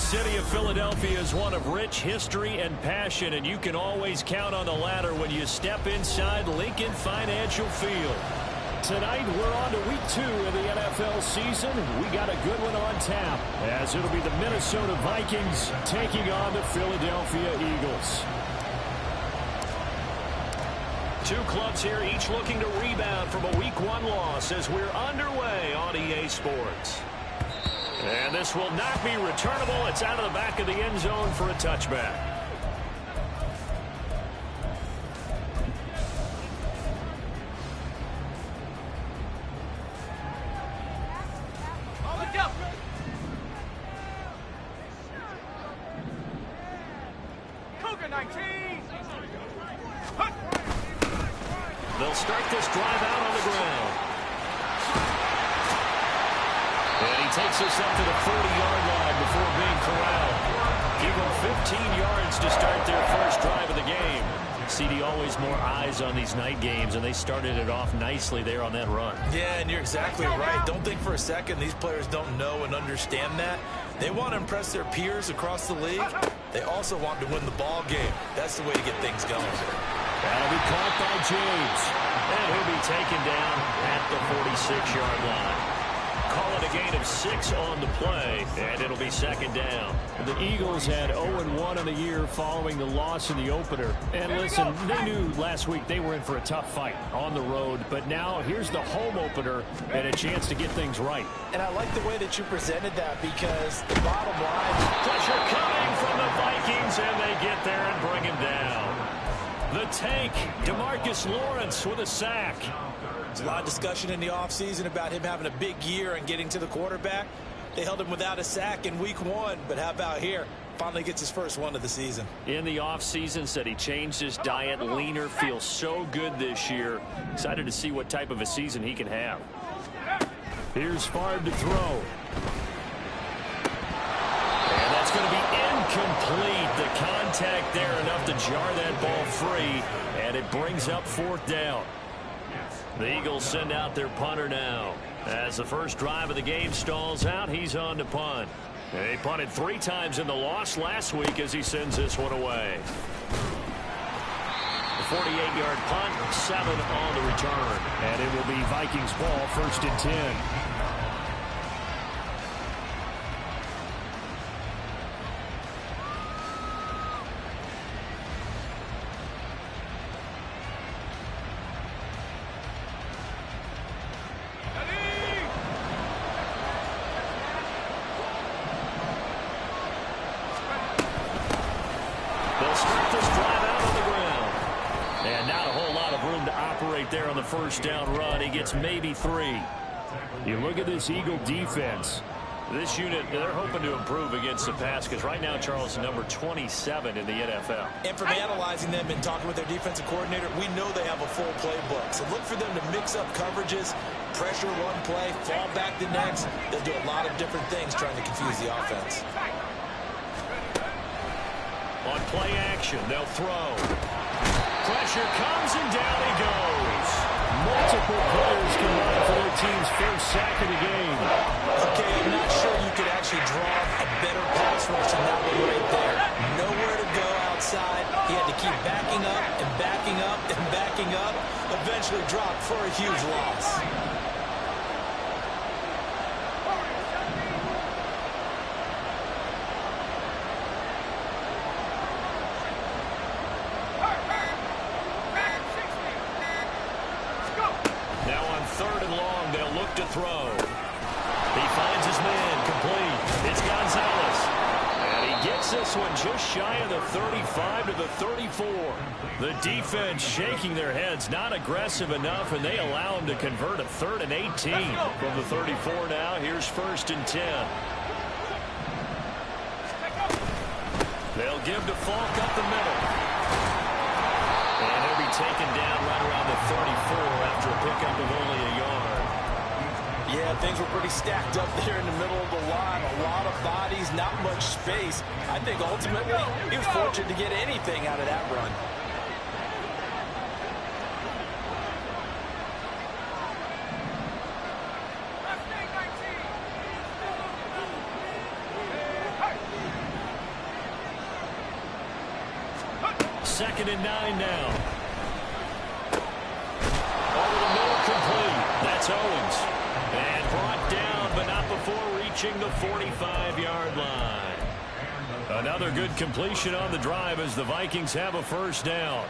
city of Philadelphia is one of rich history and passion, and you can always count on the latter when you step inside Lincoln Financial Field. Tonight, we're on to week 2 of the NFL season. We got a good one on tap, as it'll be the Minnesota Vikings taking on the Philadelphia Eagles. Two clubs here, each looking to rebound from a week 1 loss as we're underway on EA Sports. And this will not be returnable. It's out of the back of the end zone for a touchback. They'll start this drive out on the ground. And he takes us up to the 40-yard line before being corralled. Give them 15 yards to start their first drive of the game. CD, always more eyes on these night games, and they started it off nicely there on that run. Yeah, and you're exactly right. Don't think for a second these players don't know and understand that. They want to impress their peers across the league. They also want to win the ball game. That's the way to get things going. That'll be caught by James. And he'll be taken down at the 46-yard line. Call it a gain of 6 on the play, and it'll be second down. The Eagles had 0-1 on the year following the loss in the opener. And listen, they knew last week they were in for a tough fight on the road. But now here's the home opener and a chance to get things right. And I like the way that you presented that, because the bottom line... Pressure coming from the Vikings, and they get there and bring him down. The tank, DeMarcus Lawrence with a sack. There's a lot of discussion in the offseason about him having a big year and getting to the quarterback. They held him without a sack in week 1, but how about here? Finally gets his first one of the season. In the offseason, said he changed his diet, leaner, feels so good this year. Excited to see what type of a season he can have. Here's Favre to throw. And that's going to be incomplete. The contact there enough to jar that ball free, and it brings up 4th down. The Eagles send out their punter now. As the first drive of the game stalls out, he's on to punt. He punted 3 times in the loss last week as he sends this one away. The 48-yard punt, 7 on the return. And it will be Vikings ball, 1st and 10. There on the first down run. He gets maybe 3. You look at this Eagle defense. This unit, they're hoping to improve against the pass, because right now, Charles, number 27 in the NFL. And from analyzing them and talking with their defensive coordinator, we know they have a full playbook. So look for them to mix up coverages, pressure one play, fall back the next. They'll do a lot of different things trying to confuse the offense. On play action, they'll throw. Pressure comes, and down he goes. Multiple players combined for their team's first sack of the game. Okay, I'm not sure you could actually draw a better pass rush than that one right there. Nowhere to go outside. He had to keep backing up and backing up and backing up. Eventually dropped for a huge loss. To throw. He finds his man complete. It's Gonzalez. And he gets this one just shy of the 35 to the 34. The defense shaking their heads, not aggressive enough, and they allow him to convert a 3rd and 18 from the 34 now. Here's 1st and 10. They'll give to Falk up the middle. And he'll be taken down right around the 34 after a pickup of only a yard. Yeah, things were pretty stacked up there in the middle of the line. A lot of bodies, not much space. I think ultimately he was fortunate to get anything out of that run. 2nd and 9 now. Over the middle, complete. That's Owens. And brought down, but not before reaching the 45-yard line. Another good completion on the drive as the Vikings have a first down.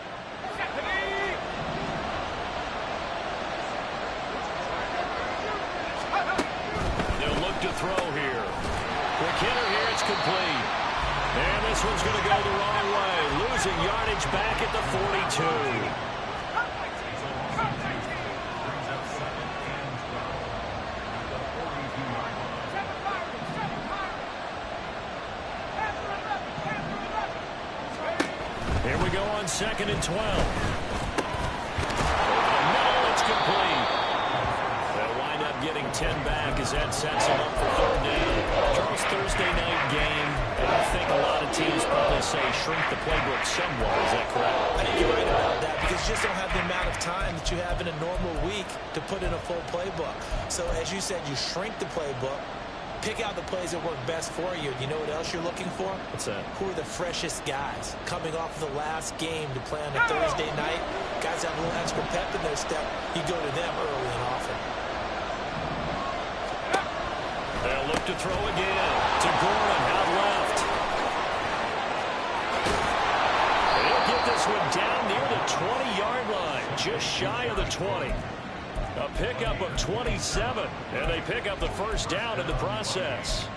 They'll look to throw here. Quick hitter here, it's complete. And this one's going to go the wrong way. Losing yardage back at the 42. Here we go on 2nd and 12. Over the middle, it's complete. They'll wind up getting 10 back as that sets them up for 3rd down. Charles, Thursday night game. I think a lot of teams probably say shrink the playbook somewhat. Is that correct? I think you're right about that because you just don't have the amount of time that you have in a normal week to put in a full playbook. So as you said, you shrink the playbook. Pick out the plays that work best for you. You know what else you're looking for? What's that? Who are the freshest guys coming off the last game to play on a Thursday night? Guys have a little extra pep in their step. You go to them early and often. They'll look to throw again to Gordon out left. They'll get this one down near the 20-yard line, just shy of the 20. A pickup of 27, and they pick up the first down in the process.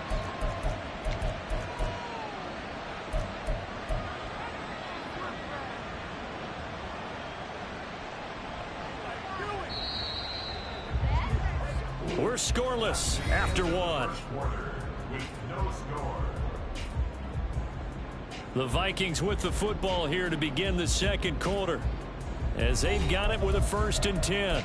We're scoreless after one. The Vikings with the football here to begin the second quarter, as they've got it with a 1st and 10.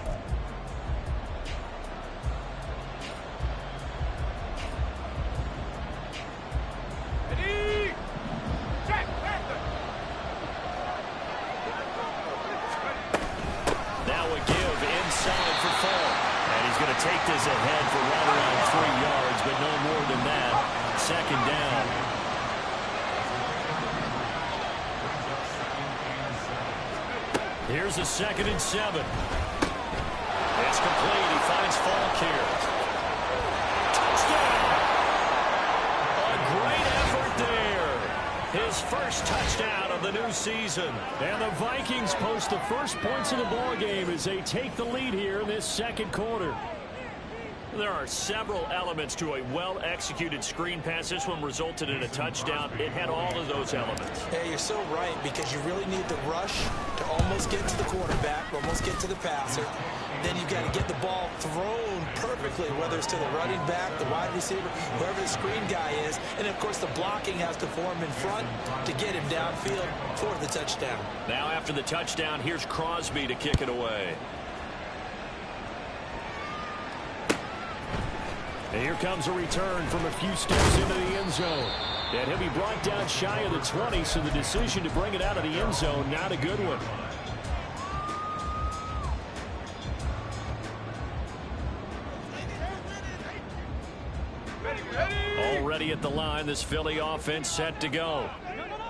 Take this ahead for right around 3 yards, but no more than that. 2nd down. Here's a 2nd and 7. It's complete. He finds Falk here. Touchdown! A great effort there. His first touchdown of the new season. And the Vikings post the first points of the ball game as they take the lead here in this second quarter. There are several elements to a well-executed screen pass. This one resulted in a touchdown. It had all of those elements. Yeah, you're so right because you really need the rush to almost get to the quarterback, almost get to the passer. Then you've got to get the ball thrown perfectly, whether it's to the running back, the wide receiver, whoever the screen guy is. And, of course, the blocking has to form in front to get him downfield for the touchdown. Now after the touchdown, here's Crosby to kick it away. And here comes a return from a few steps into the end zone. And he'll be brought down shy of the 20, so the decision to bring it out of the end zone, not a good one. Already at the line, this Philly offense set to go.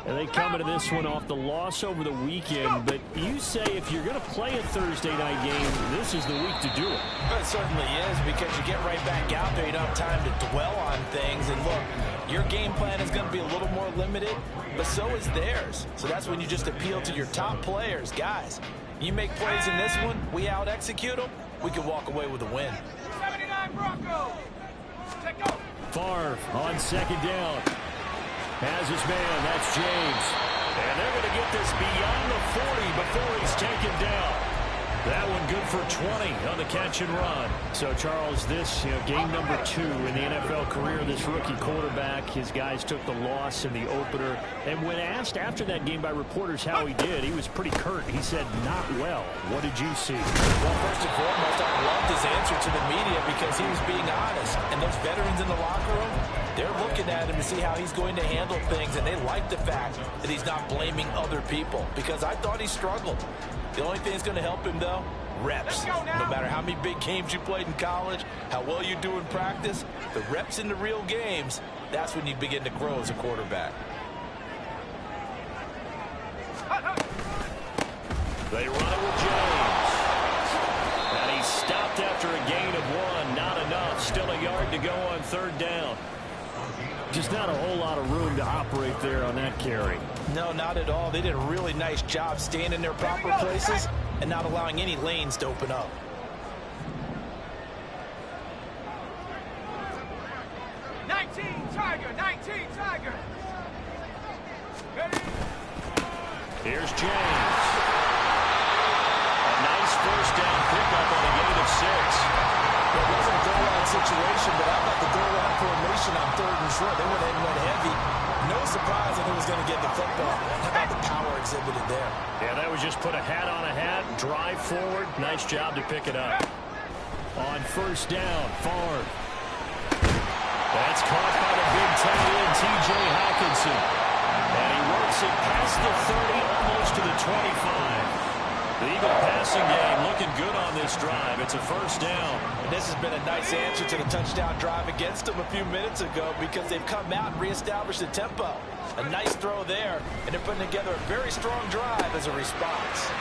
And they come into this one off the loss over the weekend. But you say if you're going to play a Thursday night game, this is the week to do it. It certainly is because you get right back out there. You don't have time to dwell on things. And look, your game plan is going to be a little more limited, but so is theirs. So that's when you just appeal to your top players. Guys, you make plays in this one, we out-execute them, we can walk away with a win. 79 Broncos. Take go. Favre on 2nd down. Has his man, that's James. And they're going to get this beyond the 40 before he's taken down. That one good for 20 on the catch and run. So, Charles, this game number 2 in the NFL career, this rookie quarterback, his guys took the loss in the opener. And when asked after that game by reporters how he did, he was pretty curt. He said, not well. What did you see? Well, first and foremost, I loved his answer to the media because he was being honest. And those veterans in the locker room, they're looking at him to see how he's going to handle things, and they like the fact that he's not blaming other people because I thought he struggled. The only thing that's going to help him, though, reps. No matter how many big games you played in college, how well you do in practice, the reps in the real games, that's when you begin to grow as a quarterback. They run it with James. And he stopped after a gain of 1. Not enough. Still a yard to go on 3rd down. Just not a whole lot of room to operate there on that carry. No, not at all. They did a really nice job staying in their proper places and not allowing any lanes to open up. Tiger. Here's James. A nice first down pickup on a gain of 6. It wasn't a goal line situation, but how about the goal line formation on 3rd and short? They went ahead and went heavy. No surprise that he was going to get the football. How about the power exhibited there? Yeah, that was just put a hat on a hat, drive forward. Nice job to pick it up. On 1st down, Favre. That's caught by the big tight end, T.J. Hawkinson. And he works it past the 30, almost to the 25. The Eagle passing game looking good on this drive. It's a 1st down. And this has been a nice answer to the touchdown drive against them a few minutes ago because they've come out and reestablished the tempo. A nice throw there, and they're putting together a very strong drive as a response.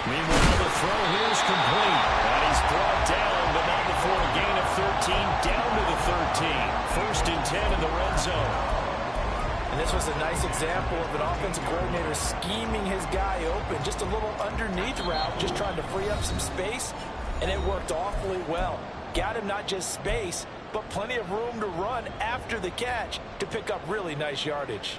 Meanwhile, the throw here is complete. And he's brought down, but not before a gain of 13, down to the 13. 1st and 10 in the red zone. And this was a nice example of an offensive coordinator scheming his guy open. Just a little underneath route, just trying to free up some space, and it worked awfully well. Got him not just space, but plenty of room to run after the catch to pick up really nice yardage.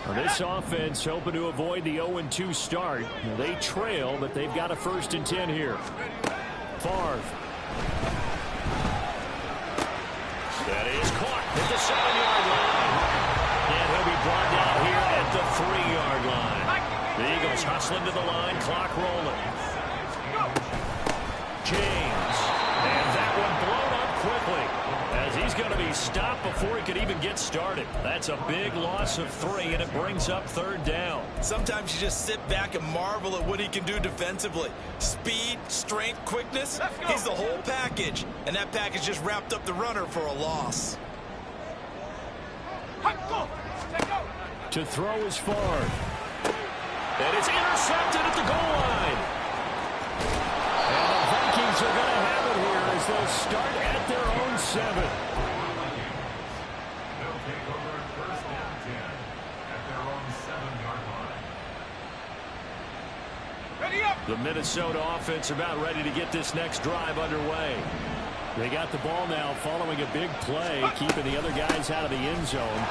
Well, this offense hoping to avoid the 0-2 start. They trail, but they've got a 1st and 10 here. Favre. That is caught at the 7-yard line. And he'll be brought down here at the 3-yard line. The Eagles hustling to the line, clock rolling. James. And that one blown up quickly as he's going to be stopped before he could even get started. That's a big loss of 3, and it brings up 3rd down. Sometimes you just sit back and marvel at what he can do defensively. Speed, strength, quickness, he's the whole package. And that package just wrapped up the runner for a loss. To throw is Favre. And it's intercepted at the goal line. And the Vikings are going to have it here as they'll start at their own 7. They'll take over 1st and 10 at their own 7-yard line. Ready up. The Minnesota offense about ready to get this next drive underway. They got the ball now following a big play, keeping the other guys out of the end zone.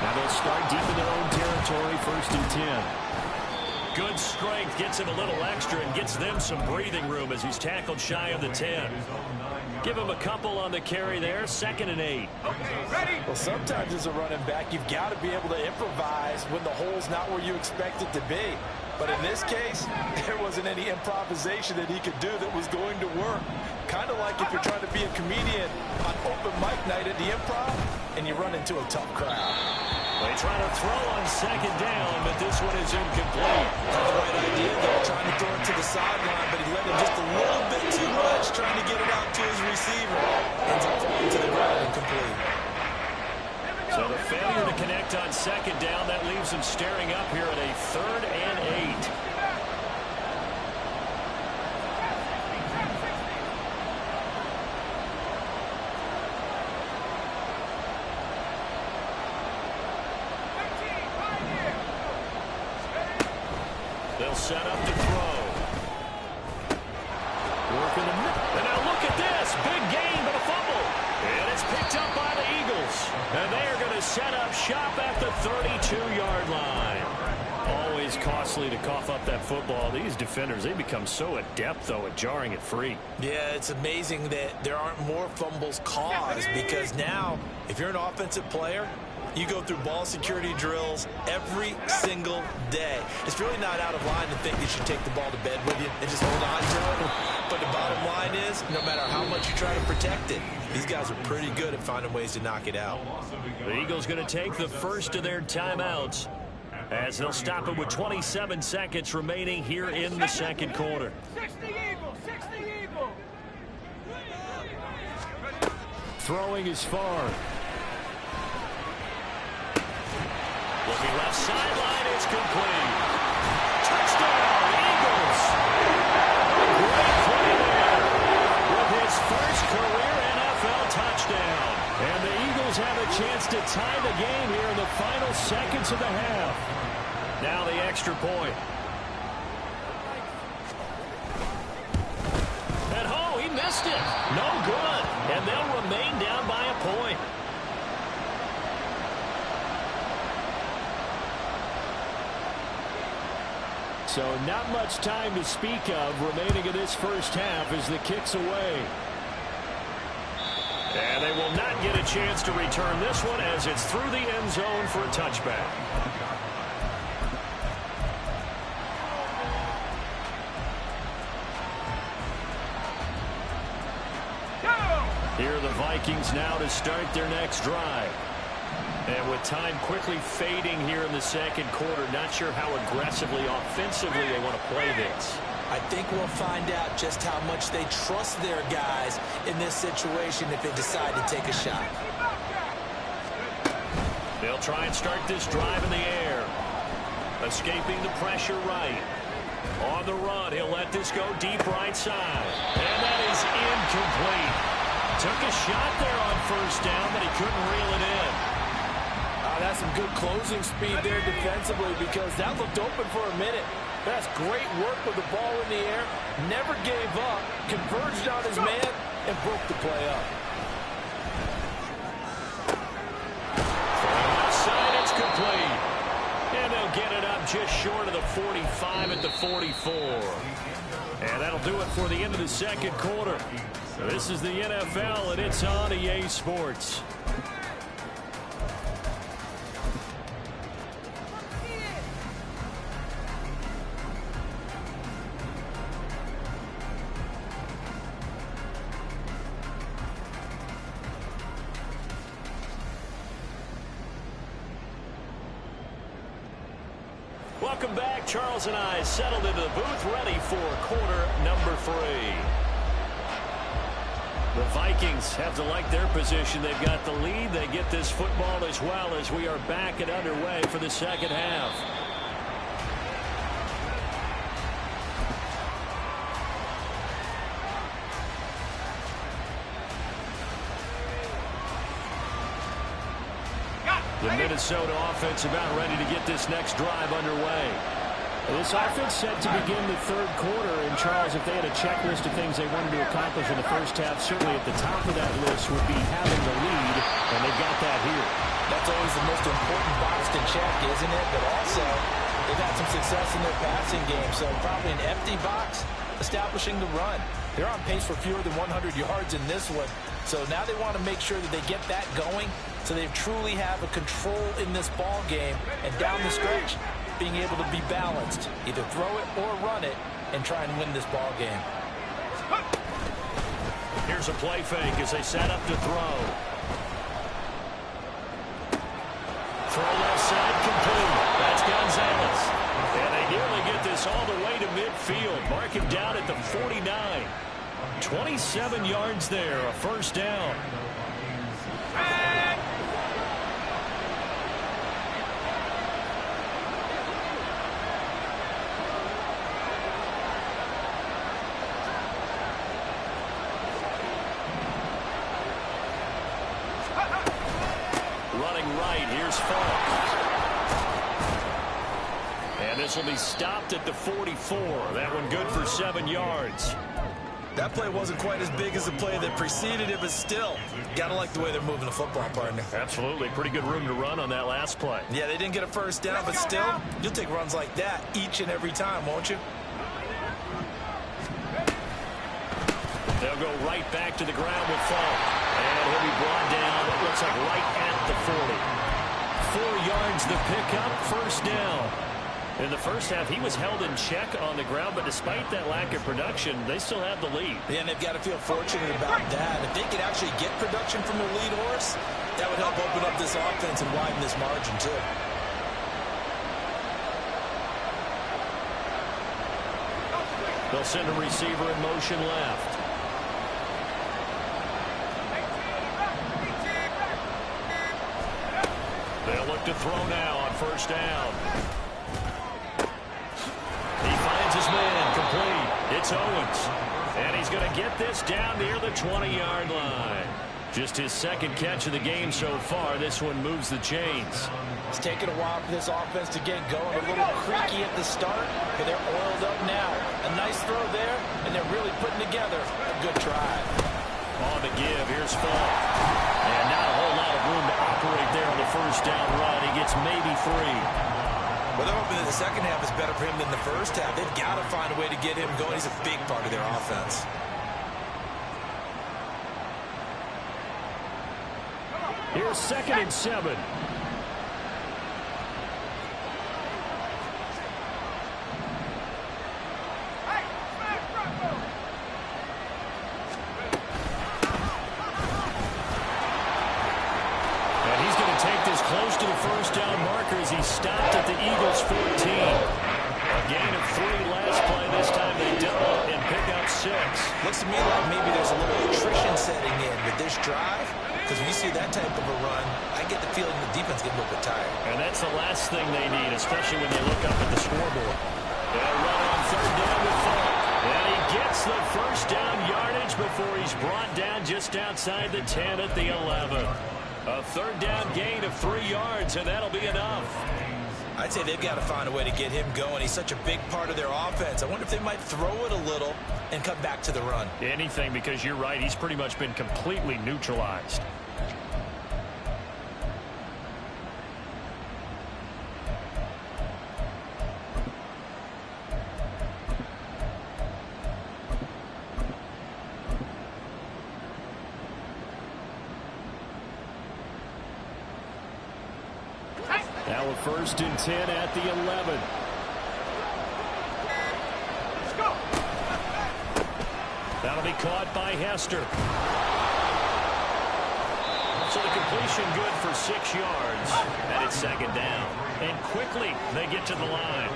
Now they'll start deep in their own territory, 1st and 10. Good strength gets him a little extra and gets them some breathing room as he's tackled shy of the 10. Give him a couple on the carry there, 2nd and 8. Okay, ready. Well, sometimes as a running back, you've got to be able to improvise when the hole's not where you expect it to be. But in this case, there wasn't any improvisation that he could do that was going to work. Kind of like if you're trying to be a comedian on open mic night at the Improv and you run into a tough crowd. They try to throw on 2nd down, but this one is incomplete. Had the right idea there, trying to throw it to the sideline, but he let him just a little bit too much, trying to get it out to his receiver. Ends up falling to the ground incomplete. So the failure to connect on 2nd down, that leaves him staring up here at a 3rd and 8. They'll set up to throw. Working the middle. And now look at this. Big gain, but a fumble. And it's picked up by the Eagles. And they are going to set up shop at the 32-yard line. Always costly to cough up that football. These defenders, they become so adept, though, at jarring it free. Yeah, it's amazing that there aren't more fumbles caused because now, if you're an offensive player, you go through ball security drills every single day. It's really not out of line to think you should take the ball to bed with you and just hold on to it. But the bottom line is, no matter how much you try to protect it, these guys are pretty good at finding ways to knock it out. The Eagles going to take the first of their timeouts as they'll stop it with 27 seconds remaining here in the 2nd quarter. 60 Eagles, 60 Eagles. Throwing is Favre. Looking left sideline, it's complete. Touchdown! chance to tie the game here in the final seconds of the half. Now the extra point. And oh, he missed it. No good. And they'll remain down by a point. So not much time to speak of remaining in this first half as the kick's away. And they will not get a chance to return this one as it's through the end zone for a touchback. Here are the Vikings now to start their next drive. And with time quickly fading here in the second quarter, not sure how aggressively, offensively they want to play this. I think we'll find out just how much they trust their guys in this situation if they decide to take a shot. They'll try and start this drive in the air. Escaping the pressure right. On the run, he'll let this go deep right side. And that is incomplete. Took a shot there on first down, but he couldn't reel it in. That's some good closing speed there defensively because that looked open for a minute. That's great work with the ball in the air. Never gave up, converged on his man, and broke the play up. Left side, it's complete. And they'll get it up just short of the 45 at the 44. And that'll do it for the end of the second quarter. This is the NFL, and it's on EA Sports. Welcome back. Charles and I settled into the booth, ready for quarter number 3. The Vikings have to like their position. They've got the lead. They get this football as well as we are back and underway for the second half. The Minnesota offense about ready to get this next drive underway. This offense set to begin the third quarter. And, Charles, if they had a checklist of things they wanted to accomplish in the first half, certainly at the top of that list would be having the lead, and they've got that here. That's always the most important box to check, isn't it? But also, they've had some success in their passing game, so probably an empty box establishing the run. They're on pace for fewer than 100 yards in this one, so now they want to make sure that they get that going so they truly have a control in this ball game and down the stretch being able to be balanced, either throw it or run it and try and win this ball game. Here's a play fake as they set up to throw. Throw left side complete. That's Gonzalez. And they nearly get this all the way to midfield. Mark him down at the 49. 27 yards there, a first down. Running right, here's Falk. And this will be stopped at the 44. That one good for 7 yards. That play wasn't quite as big as the play that preceded it, but still, gotta like the way they're moving the football, partner. Absolutely. Pretty good room to run on that last play. Yeah, they didn't get a first down, but still, you'll take runs like that each and every time, won't you? They'll go right back to the ground with Falk. And he'll be brought down, it looks like right at the 40. 4 yards the pickup, first down. In the first half, he was held in check on the ground, but despite that lack of production, they still have the lead. Yeah, and they've got to feel fortunate about that. If they could actually get production from their lead horse, that would help open up this offense and widen this margin, too. They'll send a receiver in motion left. They'll look to throw now on first down. He finds his man complete. It's Owens. And he's going to get this down near the 20-yard line. Just his second catch of the game so far. This one moves the chains. It's taken a while for this offense to get going. A little creaky at the start, but they're oiled up now. A nice throw there, and they're really putting together a good drive. On the give, here's Fall. And not a whole lot of room to operate there on the first down run. He gets maybe 3. Well, they're hoping that the second half is better for him than the first half. They've got to find a way to get him going. He's a big part of their offense. Here's 2nd and 7. Close to the first down marker as he stopped at the Eagles' 14. A gain of 3 last play. This time they double and pick up 6. Looks to me like maybe there's a little attrition setting in with this drive, because when you see that type of a run, I get the feeling the defense gets a little bit tired. And that's the last thing they need, especially when they look up at the scoreboard. They'll run on 3rd down with Falk. And he gets the first down yardage before he's brought down just outside the 10 at the 11. A 3rd down gain of 3 yards, and that'll be enough. I'd say they've got to find a way to get him going. He's such a big part of their offense. I wonder if they might throw it a little and come back to the run. Anything, because you're right. He's pretty much been completely neutralized. Now a 1st and 10 at the 11. Let's go. That'll be caught by Hester. So the completion good for 6 yards. And it's 2nd down. And quickly they get to the line.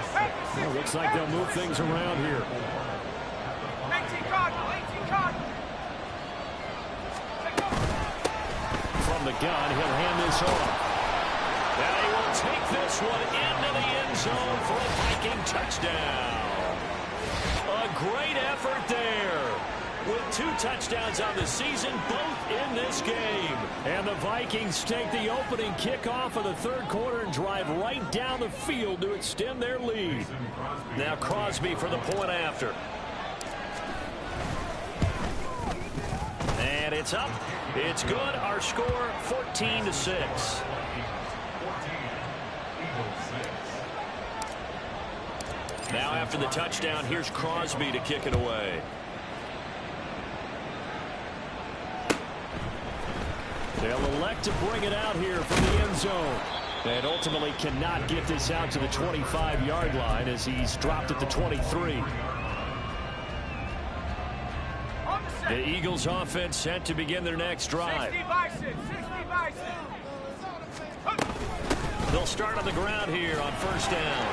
Well, looks like they'll move things around here. 18 Cardinal, 18 Cardinal. From the gun, he'll hand this off. And he will take this one into the end zone for a Viking touchdown. A great effort there. With 2 touchdowns on the season, both in this game. And the Vikings take the opening kickoff of the 3rd quarter and drive right down the field to extend their lead. Now Crosby for the point after. And it's up. It's good. Our score, 14-6. Now after the touchdown, here's Crosby to kick it away. They'll elect to bring it out here from the end zone. And ultimately cannot get this out to the 25-yard line as he's dropped at the 23. The Eagles offense set to begin their next drive. 60 by 6, 60 by 6. They'll start on the ground here on 1st down.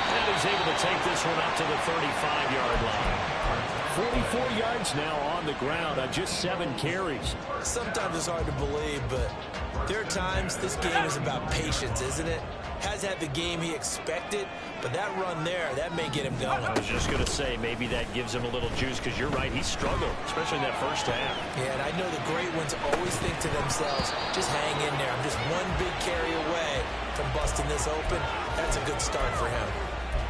And he's able to take this one up to the 35-yard line. 44 yards now on the ground on just 7 carries. Sometimes it's hard to believe, but there are times this game is about patience, isn't it? Has had the game he expected, but that run there, that may get him going. I was just going to say, maybe that gives him a little juice, because you're right, he struggled, especially in that first half. Yeah, and I know the great ones always think to themselves, just hang in there. I'm just one big carry away from busting this open. That's a good start for him.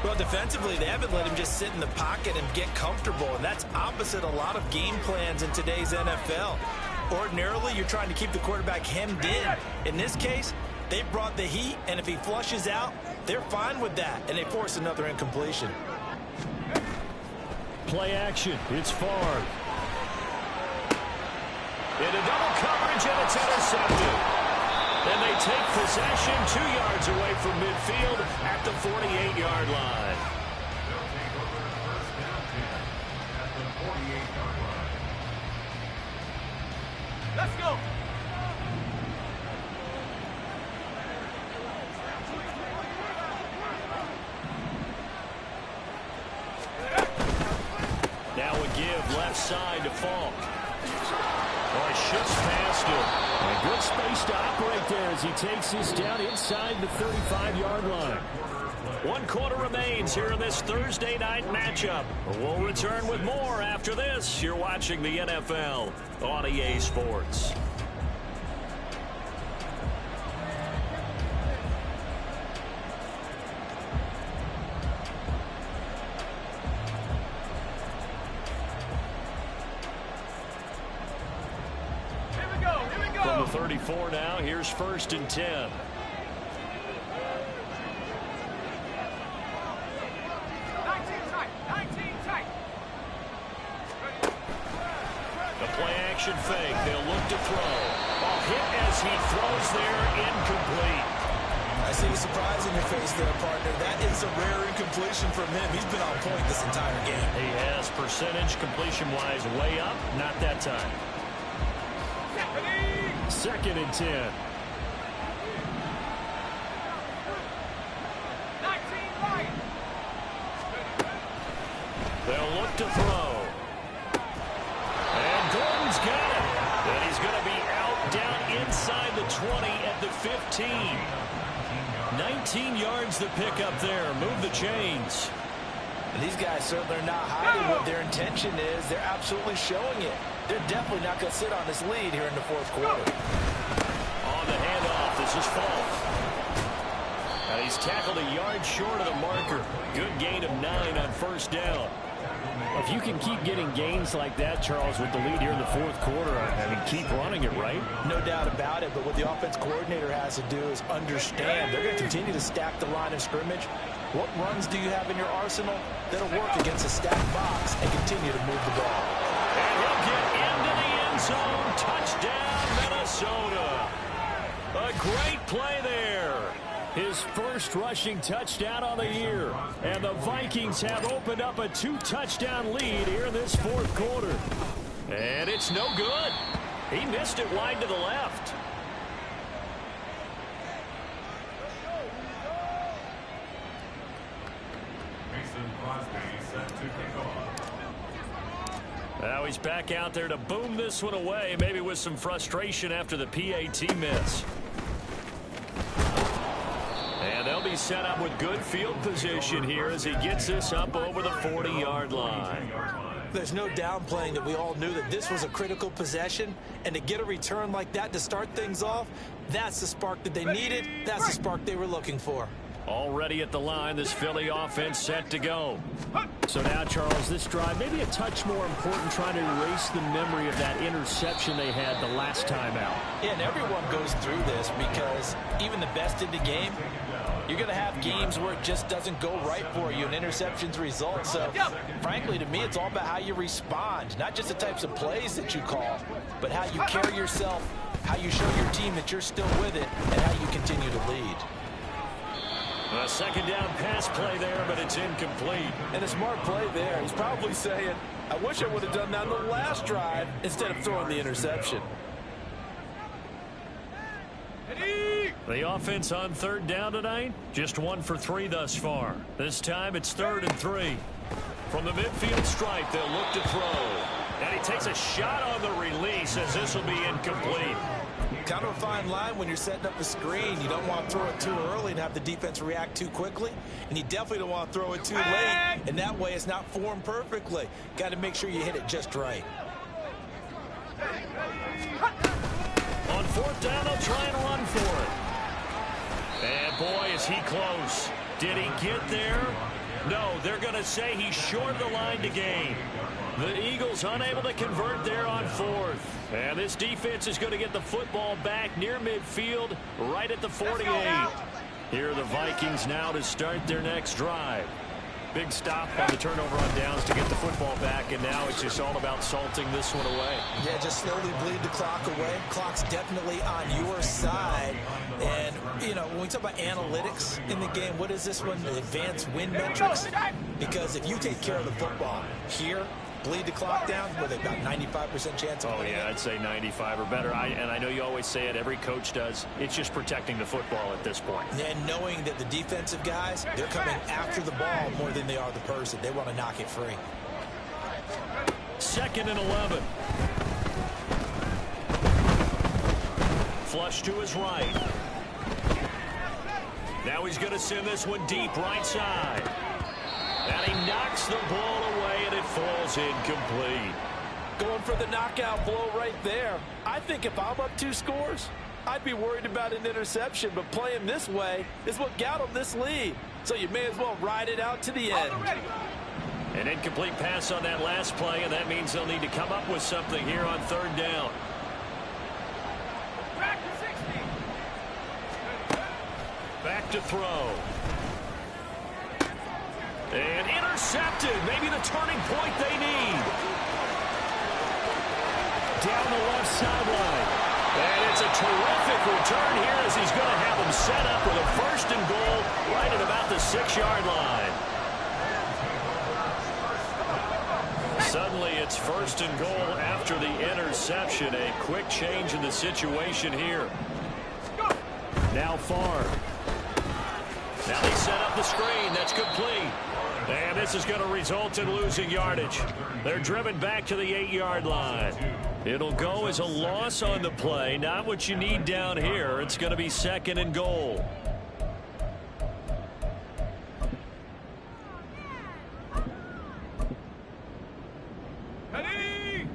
Well, defensively, they haven't let him just sit in the pocket and get comfortable, and that's opposite a lot of game plans in today's NFL. Ordinarily, you're trying to keep the quarterback hemmed in. In this case, they brought the heat, and if he flushes out, they're fine with that, and they force another incompletion. Play action. It's Favre. Into double coverage, and it's intercepted. And they take possession 2 yards away from midfield at the 48-yard line. They'll take over first down 10 at the 48-yard line. Let's go. Now a give left side to Falk. Boy, shifts past him. A good space to operate there as he takes this down inside the 35-yard line. One quarter remains here in this Thursday night matchup. We'll return with more after this. You're watching the NFL on EA Sports. Here we go. Here we go. From the 34 now, here's 1st and 10. 19 tight. 19 tight. The play-action fake. They'll look to throw. A hit as he throws there, incomplete. I see a surprise in your face there, partner. That is a rare incompletion from him. He's been on point this entire game. He has percentage completion-wise way up. Not that time. 2nd and 10. 19 right. They'll look to throw. And Gordon's got it. And he's going to be out down inside the 20 at the 15. 19 yards to pick up there. Move the chains. And these guys certainly are not hiding what their intention is. They're absolutely showing it. They're definitely not going to sit on this lead here in the 4th quarter. On the handoff, this is Falk. And he's tackled a yard short of the marker. Good gain of 9 on 1st down. If you can keep getting gains like that, Charles, with the lead here in the 4th quarter, I mean, keep running it, right? No doubt about it, but what the offense coordinator has to do is understand they're going to continue to stack the line of scrimmage. What runs do you have in your arsenal that'll work against a stacked box and continue to move the ball? And he'll get into the end zone. Touchdown, Minnesota. A great play there. His first rushing touchdown on the year. And the Vikings have opened up a 2-touchdown lead here in this 4th quarter. And it's no good. He missed it wide to the left. Mason Crosby set to kick off. Now he's back out there to boom this one away, maybe with some frustration after the PAT miss. And they'll be set up with good field position here as he gets this up over the 40-yard line. There's no downplaying that we all knew that this was a critical possession, and to get a return like that to start things off, that's the spark that they needed. That's the spark they were looking for. Already at the line, this Philly offense set to go. So now, Charles, this drive maybe a touch more important, trying to erase the memory of that interception they had the last time out. Yeah, and everyone goes through this because even the best in the game, you're going to have games where it just doesn't go right for you and interceptions result. So, frankly, to me, it's all about how you respond, not just the types of plays that you call, but how you carry yourself, how you show your team that you're still with it, and how you continue to lead. A 2nd down pass play there, but it's incomplete. And a smart play there. He's probably saying, I wish I would have done that on the last drive instead of throwing the interception. The offense on 3rd down tonight, just 1 for 3 thus far. This time it's 3rd and 3. From the midfield stripe, they'll look to throw. And he takes a shot on the release as this will be incomplete. Kind of a fine line when you're setting up a screen. You don't want to throw it too early and have the defense react too quickly. And you definitely don't want to throw it too late. And that way it's not formed perfectly. Got to make sure you hit it just right. On 4th down, they'll try and run for it. And boy, is he close. Did he get there? No, they're going to say he's short the line to gain. The Eagles unable to convert there on 4th. And this defense is going to get the football back near midfield, right at the 48. Here are the Vikings now to start their next drive. Big stop on the turnover on downs to get the football back, and now it's just all about salting this one away. Yeah, just slowly bleed the clock away. Clock's definitely on your side. And, you know, when we talk about analytics in the game, what is this one? The advanced win metrics? Because if you take care of the football here, bleed the clock down with about 95% chance of winning. I'd say 95 or better. And I know you always say it, every coach does. It's just protecting the football at this point. And knowing that the defensive guys, they're coming after the ball more than they are the person. They want to knock it free. 2nd and 11. Flush to his right. Now he's going to send this one deep right side. And he knocks the ball away, and it falls incomplete. Going for the knockout blow right there. I think if I'm up 2 scores, I'd be worried about an interception, but playing this way is what got him this lead. So you may as well ride it out to the end. An incomplete pass on that last play, and that means they'll need to come up with something here on 3rd down. Back to 60. Back to throw. And intercepted. Maybe the turning point they need. Down the left sideline. And it's a terrific return here as he's going to have them set up with a 1st and goal right at about the 6-yard line. Suddenly it's 1st and goal after the interception. A quick change in the situation here. Now far. Now they set up the screen. That's complete. And this is going to result in losing yardage. They're driven back to the 8-yard line. It'll go as a loss on the play. Not what you need down here. It's going to be 2nd and goal. Ready?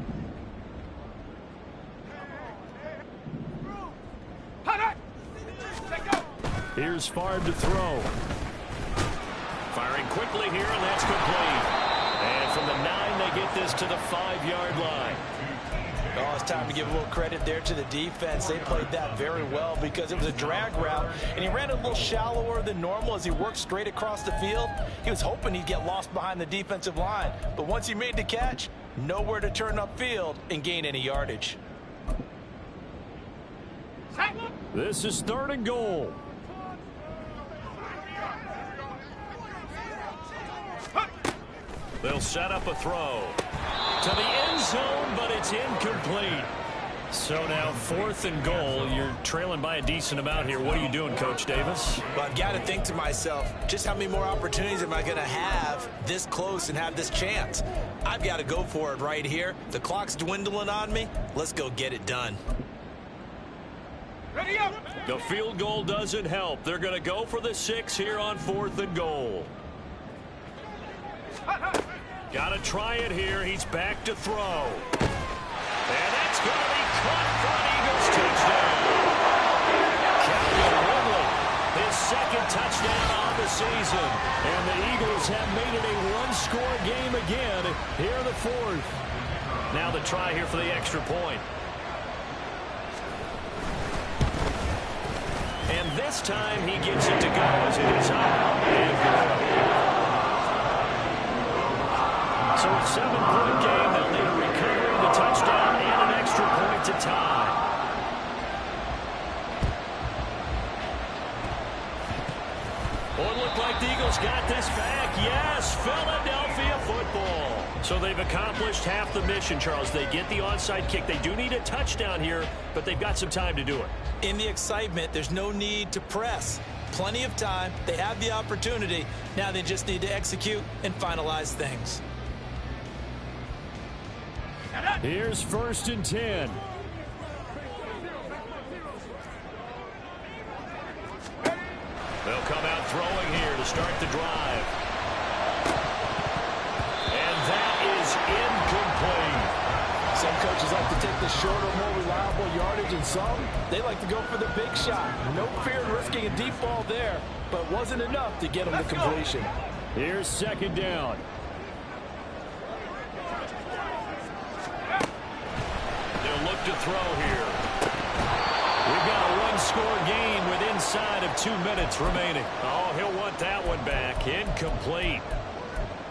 Let go. Here's Favre to throw. Firing quickly here, and that's complete. And from the 9, they get this to the 5-yard line. Oh, it's time to give a little credit there to the defense. They played that very well because it was a drag route, and he ran a little shallower than normal as he worked straight across the field. He was hoping he'd get lost behind the defensive line, but once he made the catch, nowhere to turn upfield and gain any yardage. This is 3rd and goal. They'll set up a throw to the end zone, but it's incomplete. So now 4th and goal. You're trailing by a decent amount here. What are you doing, Coach Davis? Well, I've got to think to myself, just how many more opportunities am I going to have this close and have this chance? I've got to go for it right here. The clock's dwindling on me. Let's go get it done. Ready up. The field goal doesn't help. They're going to go for the 6 here on 4th and goal. Got to try it here. He's back to throw. And that's going to be caught for an Eagles touchdown. Calvin Ridley, his 2nd touchdown on the season. And the Eagles have made it a 1-score game again here in the 4th. Now the try here for the extra point. And this time he gets it to go as it is up and good. So a 7-point game. They'll need a recovery, the touchdown, and an extra point to tie. Well, it looked like the Eagles got this back. Yes, Philadelphia football. So they've accomplished half the mission, Charles. They get the onside kick. They do need a touchdown here, but they've got some time to do it. In the excitement, there's no need to press. Plenty of time. They have the opportunity. Now they just need to execute and finalize things. Here's 1st and 10. They'll come out throwing here to start the drive. And that is incomplete. Some coaches like to take the shorter, more reliable yardage, and some, they like to go for the big shot. No fear in risking a deep ball there, but wasn't enough to get them to completion. Here's 2nd down. They'll look to throw here. We've got a 1-score game with inside of 2 minutes remaining. Oh, he'll want that one back. Incomplete.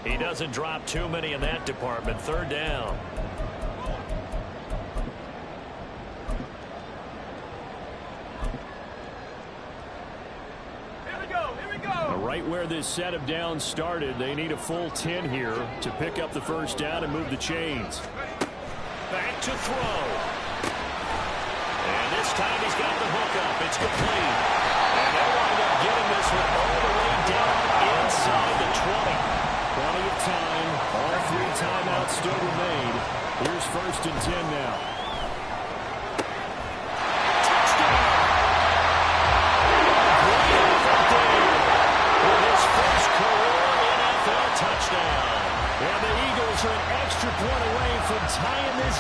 He doesn't drop too many in that department. 3rd down. Right where this set of downs started, they need a full 10 here to pick up the 1st down and move the chains. Back to throw. And this time he's got the hook up. It's complete. And they wind up getting this one all the way down inside the 20. Plenty of time. All 3 timeouts still remain. Here's 1st and 10 now. Touchdown! Great effort there.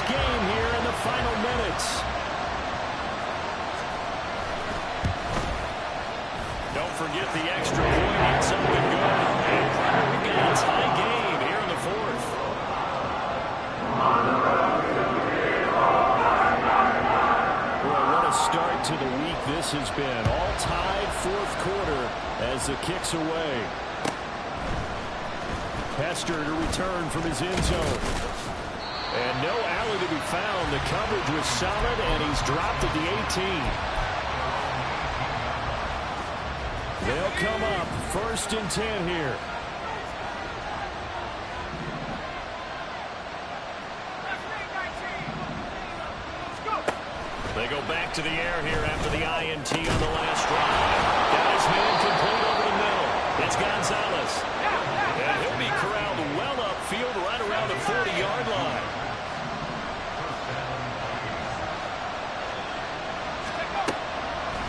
this game here in the final minutes. Don't forget the extra point. It's up and good. And we've got a tie game here in the fourth. Well, what a start to the week this has been. All tied fourth quarter as the kick's away. Hester to return from his end zone. And no alley to be found. The coverage was solid, and he's dropped at the 18. They'll come up 1st and 10 here. They go back to the air here after the INT on the last drive. Got his man complete over the middle. It's Gonzalez. And he'll be corralled well upfield right around the 40-yard line.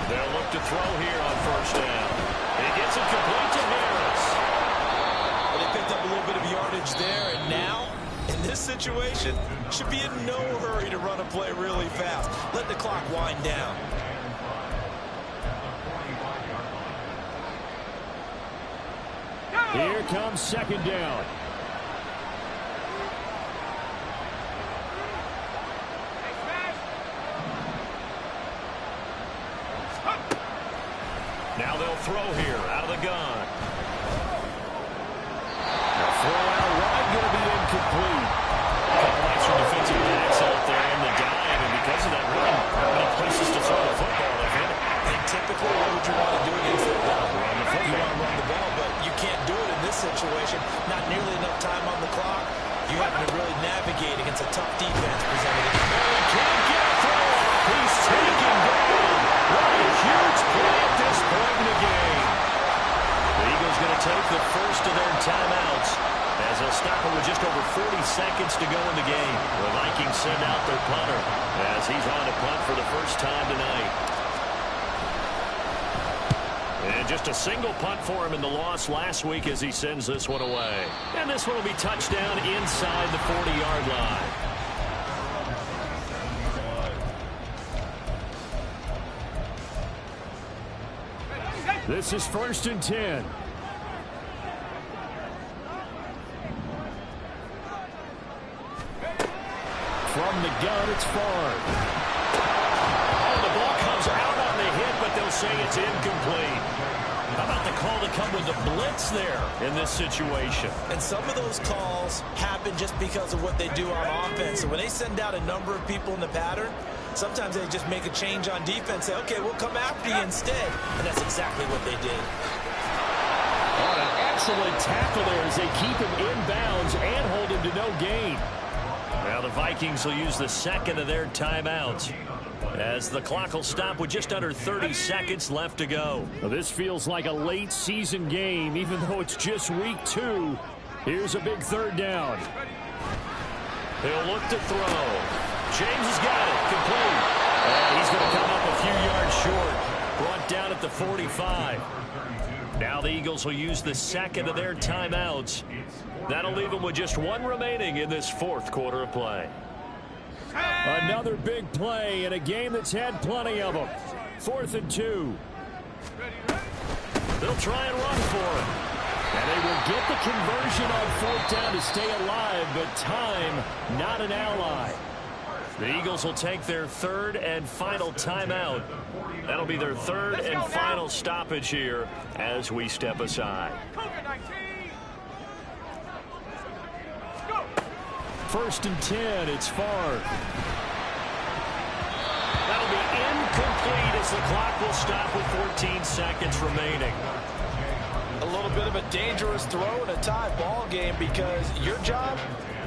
They'll look to throw here on 1st down. He gets it complete to Harris. Well, they picked up a little bit of yardage there, and now, in this situation, should be in no hurry to run a play really fast. Let the clock wind down. Here comes 2nd down. Now they'll throw here out of the gun. The throw out wide going to be incomplete. A couple extra defensive backs out there in the dime, and because of that, really no places to throw the football. And typically, what would you want to do against the ball? Run the football. You want to run the ball, but you can't do it in this situation. Not nearly enough time on the clock. You have to really navigate against a tough defense presented. He can't get a throw off. He's taken down. What a huge play at this point in the game. The Eagles going to take the first of their timeouts as they'll stop it with just over 40 seconds to go in the game. The Vikings send out their punter as he's on to punt for the first time tonight. And just a single punt for him in the loss last week as he sends this one away. And this one will be touchdown inside the 40-yard line. This is 1st and 10. From the gun, it's Favre. Oh, the ball comes out on the hit, but they'll say it's incomplete. How about the call to come with the blitz there in this situation? And some of those calls happen just because of what they do on offense. So when they send out a number of people in the pattern, sometimes they just make a change on defense, say, okay, we'll come after you instead. And that's exactly what they did. Oh, an excellent tackle there as they keep him inbounds and hold him to no gain. Now the Vikings will use the second of their timeouts as the clock will stop with just under 30 seconds left to go. Well, this feels like a late season game, even though it's just week 2. Here's a big 3rd down. He'll look to throw. James has got it, complete. And he's going to come up a few yards short. Brought down at the 45. Now the Eagles will use the second of their timeouts. That'll leave them with just one remaining in this 4th quarter of play. Another big play in a game that's had plenty of them. 4th and 2. They'll try and run for it. And they will get the conversion on 4th down to stay alive, but time not an ally. The Eagles will take their 3rd and final timeout. That'll be their 3rd and final stoppage here as we step aside. 1st and 10, it's Favre. That'll be incomplete as the clock will stop with 14 seconds remaining. A little bit of a dangerous throw in a tie ball game because your job,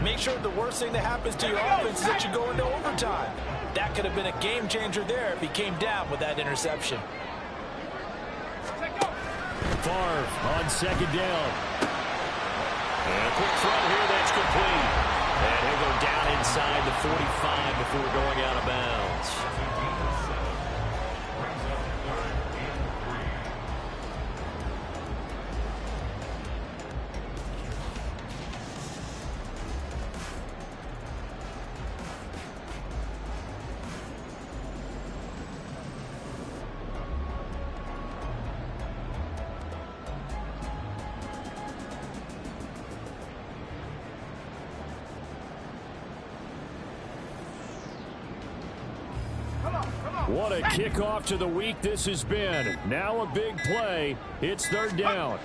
make sure the worst thing that happens to your offense is that you go into overtime. That could have been a game changer there if he came down with that interception. Favre on 2nd down. And a quick throw here that's complete. And he'll go down inside the 45 before going out of bounds. What a kickoff to the week this has been. Now a big play. It's third down.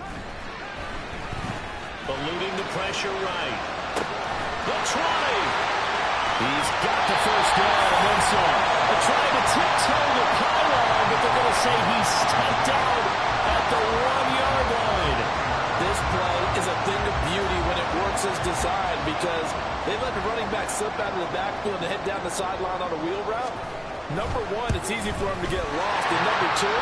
Eluding the pressure right. The 20. He's got the first down and then some. They're trying to tiptoe the pylon, but they're going to say he stepped out at the 1-yard line. This play is a thing of beauty when it works as designed because they let the running back slip out of the backfield and head down the sideline on a wheel route. Number one, it's easy for him to get lost. And number two,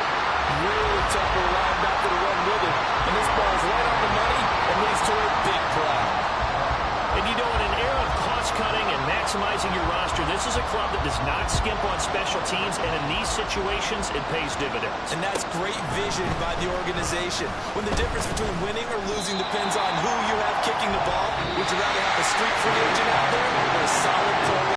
really tough for the linebacker to run with him. And this ball is right on the money and leads to a big play. And you know, in an era of cost-cutting and maximizing your roster, this is a club that does not skimp on special teams, and in these situations, it pays dividends. And that's great vision by the organization. When the difference between winning or losing depends on who you have kicking the ball, would you rather have a street free agent out there or a solid pro